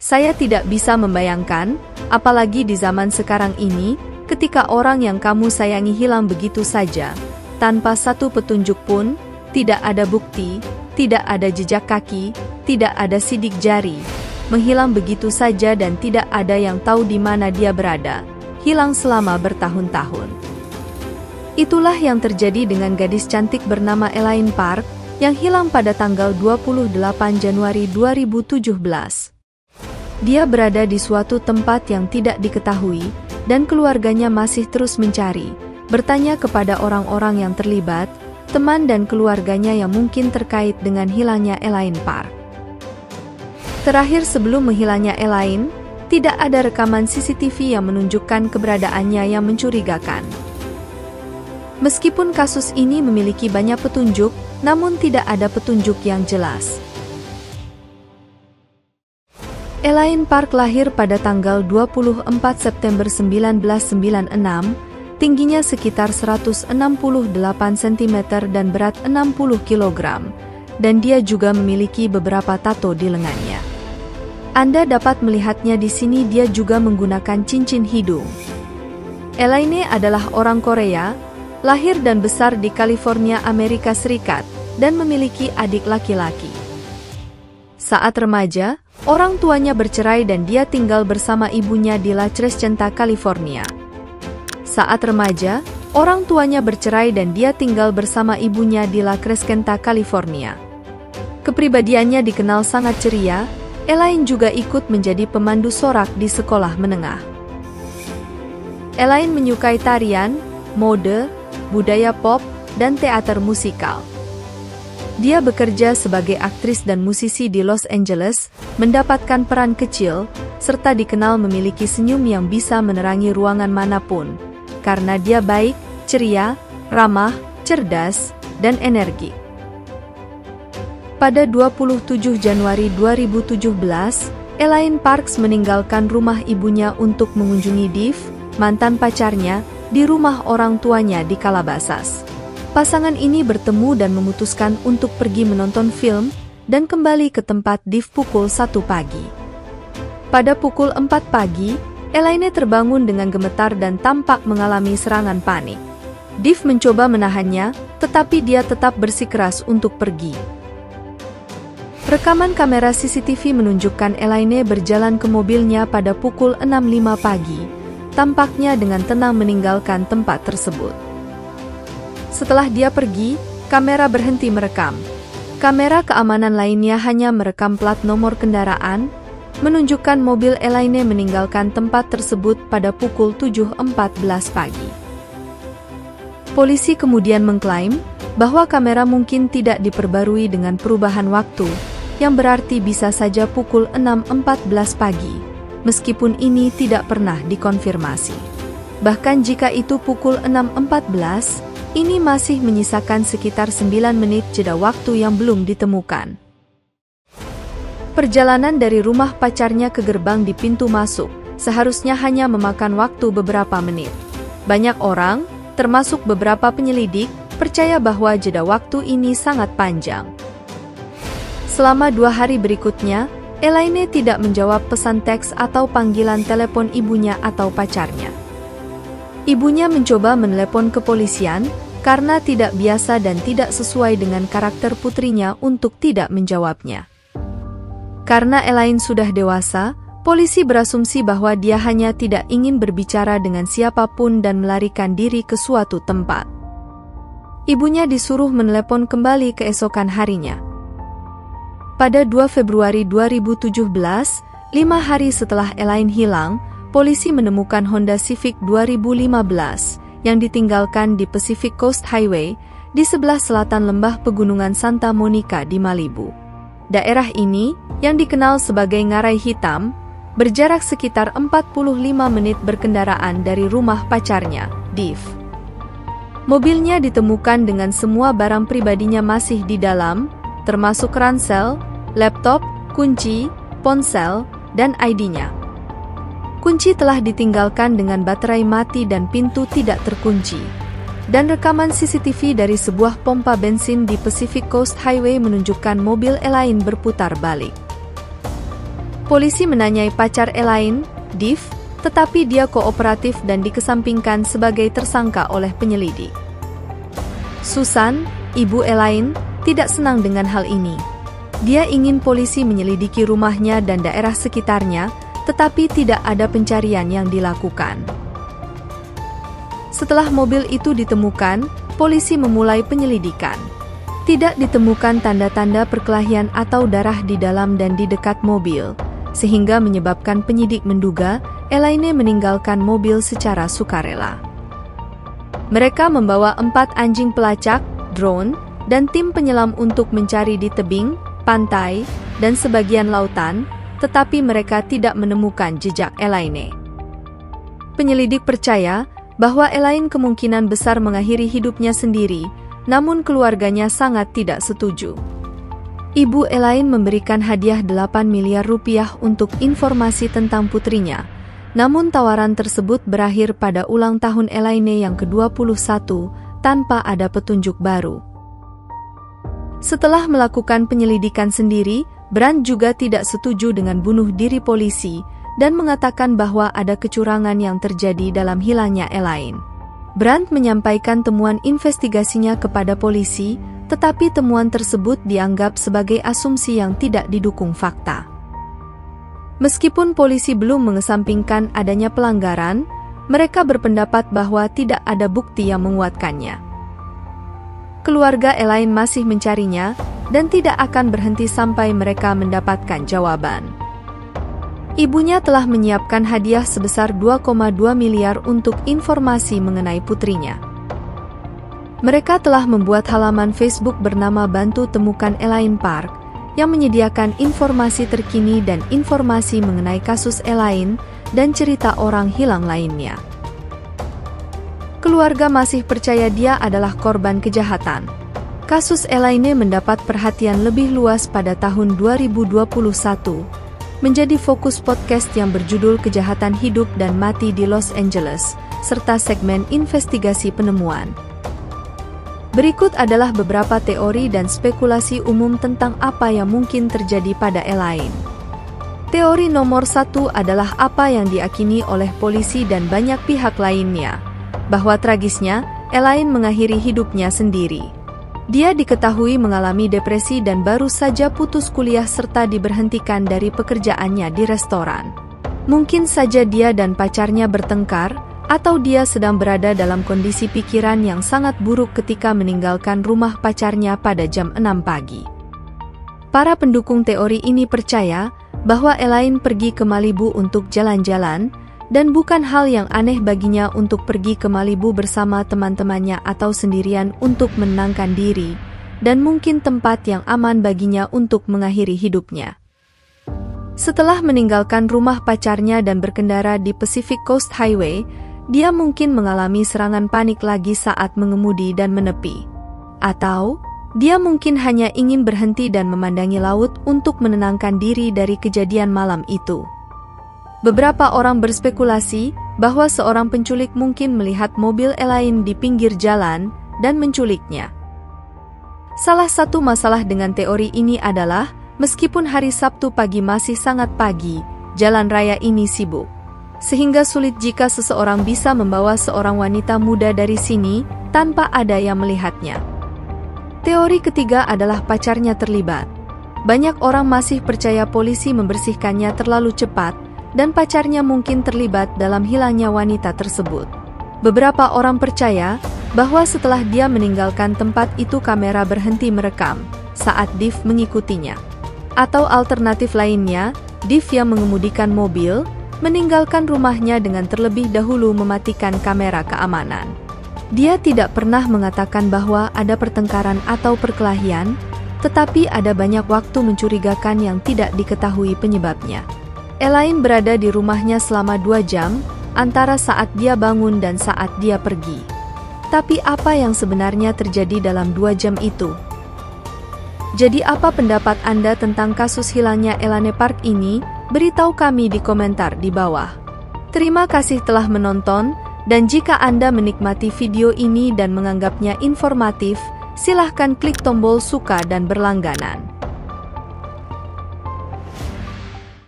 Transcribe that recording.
Saya tidak bisa membayangkan, apalagi di zaman sekarang ini, ketika orang yang kamu sayangi hilang begitu saja, tanpa satu petunjuk pun, tidak ada bukti, tidak ada jejak kaki, tidak ada sidik jari, menghilang begitu saja dan tidak ada yang tahu di mana dia berada, hilang selama bertahun-tahun. Itulah yang terjadi dengan gadis cantik bernama Elaine Park, yang hilang pada tanggal 28 Januari 2017. Dia berada di suatu tempat yang tidak diketahui, dan keluarganya masih terus mencari, bertanya kepada orang-orang yang terlibat, teman dan keluarganya yang mungkin terkait dengan hilangnya Elaine Park. Terakhir sebelum menghilangnya Elaine, tidak ada rekaman CCTV yang menunjukkan keberadaannya yang mencurigakan. Meskipun kasus ini memiliki banyak petunjuk, namun tidak ada petunjuk yang jelas. Elaine Park lahir pada tanggal 24 September 1996, tingginya sekitar 168 cm dan berat 60 kg, dan dia juga memiliki beberapa tato di lengannya. Anda dapat melihatnya di sini. Dia juga menggunakan cincin hidung. Elaine adalah orang Korea, lahir dan besar di California, Amerika Serikat, dan memiliki adik laki-laki. Saat remaja, orang tuanya bercerai dan dia tinggal bersama ibunya di La Crescenta, California. Saat remaja, orang tuanya bercerai dan dia tinggal bersama ibunya di La Crescenta, California. Kepribadiannya dikenal sangat ceria. Elaine juga ikut menjadi pemandu sorak di sekolah menengah. Elaine menyukai tarian, mode, budaya pop, dan teater musikal. Dia bekerja sebagai aktris dan musisi di Los Angeles, mendapatkan peran kecil, serta dikenal memiliki senyum yang bisa menerangi ruangan manapun, karena dia baik, ceria, ramah, cerdas, dan energik. Pada 27 Januari 2017, Elaine Parks meninggalkan rumah ibunya untuk mengunjungi Div, mantan pacarnya, di rumah orang tuanya di Calabasas. Pasangan ini bertemu dan memutuskan untuk pergi menonton film dan kembali ke tempat Div pukul 1 pagi. Pada pukul 4 pagi, Elaine terbangun dengan gemetar dan tampak mengalami serangan panik. Div mencoba menahannya, tetapi dia tetap bersikeras untuk pergi. Rekaman kamera CCTV menunjukkan Elaine berjalan ke mobilnya pada pukul 6.05 pagi, tampaknya dengan tenang meninggalkan tempat tersebut. Setelah dia pergi, kamera berhenti merekam. Kamera keamanan lainnya hanya merekam plat nomor kendaraan, menunjukkan mobil Elaine meninggalkan tempat tersebut pada pukul 7.14 pagi. Polisi kemudian mengklaim bahwa kamera mungkin tidak diperbarui dengan perubahan waktu, yang berarti bisa saja pukul 6.14 pagi, meskipun ini tidak pernah dikonfirmasi. Bahkan jika itu pukul 6.14, ini masih menyisakan sekitar 9 menit jeda waktu yang belum ditemukan. Perjalanan dari rumah pacarnya ke gerbang di pintu masuk seharusnya hanya memakan waktu beberapa menit. Banyak orang, termasuk beberapa penyelidik, percaya bahwa jeda waktu ini sangat panjang. Selama 2 hari berikutnya, Elaine tidak menjawab pesan teks atau panggilan telepon ibunya atau pacarnya. Ibunya mencoba menelepon kepolisian, karena tidak biasa dan tidak sesuai dengan karakter putrinya untuk tidak menjawabnya. Karena Elaine sudah dewasa, polisi berasumsi bahwa dia hanya tidak ingin berbicara dengan siapapun dan melarikan diri ke suatu tempat. Ibunya disuruh menelepon kembali keesokan harinya. Pada 2 Februari 2017, 5 hari setelah Elaine hilang, polisi menemukan Honda Civic 2015 yang ditinggalkan di Pacific Coast Highway di sebelah selatan lembah pegunungan Santa Monica di Malibu. Daerah ini, yang dikenal sebagai Ngarai Hitam, berjarak sekitar 45 menit berkendaraan dari rumah pacarnya, Div. Mobilnya ditemukan dengan semua barang pribadinya masih di dalam, termasuk ransel, laptop, kunci, ponsel, dan ID-nya. Kunci telah ditinggalkan dengan baterai mati dan pintu tidak terkunci. Dan rekaman CCTV dari sebuah pompa bensin di Pacific Coast Highway menunjukkan mobil Elaine berputar balik. Polisi menanyai pacar Elaine, Div, tetapi dia kooperatif dan dikesampingkan sebagai tersangka oleh penyelidik. Susan, ibu Elaine, tidak senang dengan hal ini. Dia ingin polisi menyelidiki rumahnya dan daerah sekitarnya, tetapi tidak ada pencarian yang dilakukan. Setelah mobil itu ditemukan, polisi memulai penyelidikan. Tidak ditemukan tanda-tanda perkelahian atau darah di dalam dan di dekat mobil, sehingga menyebabkan penyidik menduga Elaine meninggalkan mobil secara sukarela. Mereka membawa 4 anjing pelacak, drone, dan tim penyelam untuk mencari di tebing, pantai, dan sebagian lautan, tetapi mereka tidak menemukan jejak Elaine. Penyelidik percaya bahwa Elaine kemungkinan besar mengakhiri hidupnya sendiri, namun keluarganya sangat tidak setuju. Ibu Elaine memberikan hadiah 8 miliar rupiah untuk informasi tentang putrinya, namun tawaran tersebut berakhir pada ulang tahun Elaine yang ke-21 tanpa ada petunjuk baru. Setelah melakukan penyelidikan sendiri, Brandt juga tidak setuju dengan bunuh diri polisi dan mengatakan bahwa ada kecurangan yang terjadi dalam hilangnya Elaine. Brandt menyampaikan temuan investigasinya kepada polisi, tetapi temuan tersebut dianggap sebagai asumsi yang tidak didukung fakta. Meskipun polisi belum mengesampingkan adanya pelanggaran, mereka berpendapat bahwa tidak ada bukti yang menguatkannya. Keluarga Elaine masih mencarinya dan tidak akan berhenti sampai mereka mendapatkan jawaban. Ibunya telah menyiapkan hadiah sebesar 2,2 miliar untuk informasi mengenai putrinya. Mereka telah membuat halaman Facebook bernama Bantu Temukan Elaine Park, yang menyediakan informasi terkini dan informasi mengenai kasus Elaine dan cerita orang hilang lainnya. Keluarga masih percaya dia adalah korban kejahatan. Kasus Elaine mendapat perhatian lebih luas pada tahun 2021, menjadi fokus podcast yang berjudul Kejahatan Hidup dan Mati di Los Angeles, serta segmen investigasi penemuan. Berikut adalah beberapa teori dan spekulasi umum tentang apa yang mungkin terjadi pada Elaine. Teori nomor 1 adalah apa yang diyakini oleh polisi dan banyak pihak lainnya, bahwa tragisnya, Elaine mengakhiri hidupnya sendiri. Dia diketahui mengalami depresi dan baru saja putus kuliah serta diberhentikan dari pekerjaannya di restoran. Mungkin saja dia dan pacarnya bertengkar, atau dia sedang berada dalam kondisi pikiran yang sangat buruk ketika meninggalkan rumah pacarnya pada jam 6 pagi. Para pendukung teori ini percaya bahwa Elaine pergi ke Malibu untuk jalan-jalan, dan bukan hal yang aneh baginya untuk pergi ke Malibu bersama teman-temannya atau sendirian untuk menenangkan diri, dan mungkin tempat yang aman baginya untuk mengakhiri hidupnya. Setelah meninggalkan rumah pacarnya dan berkendara di Pacific Coast Highway, dia mungkin mengalami serangan panik lagi saat mengemudi dan menepi. Atau, dia mungkin hanya ingin berhenti dan memandangi laut untuk menenangkan diri dari kejadian malam itu. Beberapa orang berspekulasi bahwa seorang penculik mungkin melihat mobil Elaine di pinggir jalan dan menculiknya. Salah satu masalah dengan teori ini adalah, meskipun hari Sabtu pagi masih sangat pagi, jalan raya ini sibuk. Sehingga sulit jika seseorang bisa membawa seorang wanita muda dari sini tanpa ada yang melihatnya. Teori ketiga adalah pacarnya terlibat. Banyak orang masih percaya polisi membersihkannya terlalu cepat, dan pacarnya mungkin terlibat dalam hilangnya wanita tersebut. Beberapa orang percaya bahwa setelah dia meninggalkan tempat itu kamera berhenti merekam saat Div mengikutinya. Atau alternatif lainnya, Div yang mengemudikan mobil, meninggalkan rumahnya dengan terlebih dahulu mematikan kamera keamanan. Dia tidak pernah mengatakan bahwa ada pertengkaran atau perkelahian, tetapi ada banyak waktu mencurigakan yang tidak diketahui penyebabnya. Elaine berada di rumahnya selama 2 jam, antara saat dia bangun dan saat dia pergi. Tapi apa yang sebenarnya terjadi dalam 2 jam itu? Jadi apa pendapat Anda tentang kasus hilangnya Elaine Park ini? Beritahu kami di komentar di bawah. Terima kasih telah menonton, dan jika Anda menikmati video ini dan menganggapnya informatif, silahkan klik tombol suka dan berlangganan.